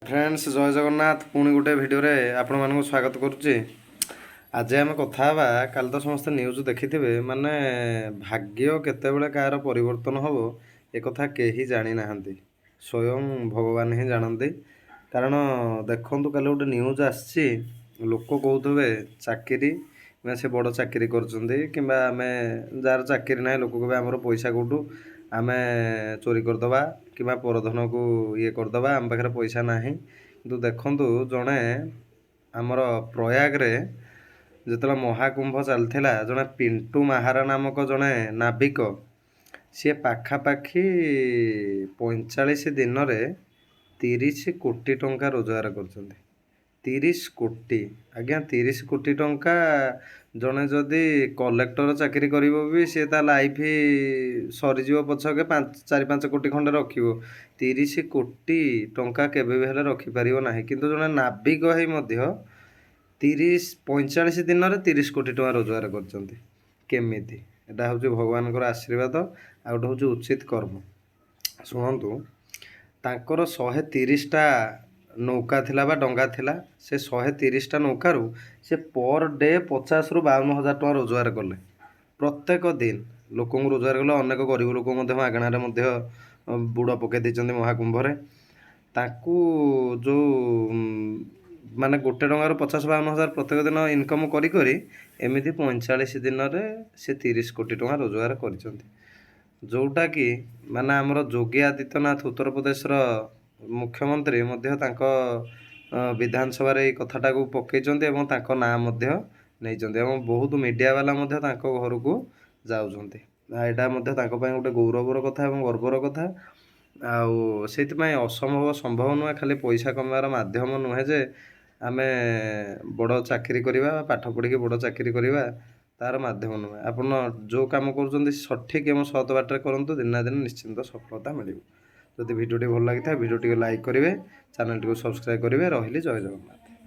Friends जय जगन्नाथ पुणी गोटे भिडियो आपण मानक स्वागत करुच्चे। आज आम कथा काल तो समस्त न्यूज देखी माने भाग्य केतेबेले कार परिवर्तन हम एक कथा केही जानी नाहंती, स्वयं भगवान ही जानते। कारण देखु काले गोटे न्यूज आसी लोक कहते चाकरी से बड़ चाकरी कर आम जार चाकरी ना लोक कहे आमर पैसा कौटू आम चोरी करदे कि परधन को ये करदे आम पाखे पैसा ना कि देखु जड़े आमर प्रयाग रे जिते महाकुंभ चलता जड़े पिंटू महारा नामक जड़े नाविक सी पाखापाखि 45 दिन में 30 कोटी टंका रोजगार कर 30 कोटी आज्ञा 30 कोटी टंका जड़े जदि कलेक्टर चाकरी कर सी लाइफ सरीज पछके 4-5 कोटी खंडे रख 30 कोटी टंका केबे भी हेले रखिपर ना कि जड़े नाविक हो 45 दिन में 30 कोटी टंका रोजगार करमिति एटा हूँ भगवान आशीर्वाद आ गोटे हूँ उचित कर्म। शुणु तांकर 130टा नौका थिला बा डंगा थिला से 130टा नौकारु से पर डे 50 ରୁ 52 हजार टका रोजगार कले प्रत्येक दिन लोक रोजगार कले। अनेक गरीब लोक मागणार बुड़ पकई देते महाकुंभ ताकू जो माने गोटे टंकार 50-52 हजार प्रत्येक दिन इनकम करी एमती 45 दिन में से 30 कोटी टंका रोजगार कर जोटा कि माने आमर योगी आदित्यनाथ उत्तर प्रदेश मुख्यमंत्री विधानसभा कथाटा को पकई ना बहुत मीडिया वाला घर को जाऊँच यहाँ गोटे गौरवर कथा गर्वर कथा से असंभव संभव नुहे खाली पैसा कमार मध्यम नुहे जे आम बड़ चाकरी करवा पाठ पढ़ी बड़ चाकरी करवा तार माध्यम नुहे। आप जो कम कर सठिक एवं सत बाटर करूँ दिन ना दिन निश्चिंत सफलता मिल। जदि भिडियो भल लगी भिडियो लाइक करेंगे चैनल टी सब्सक्राइब करेंगे। रही जय जगन्नाथ।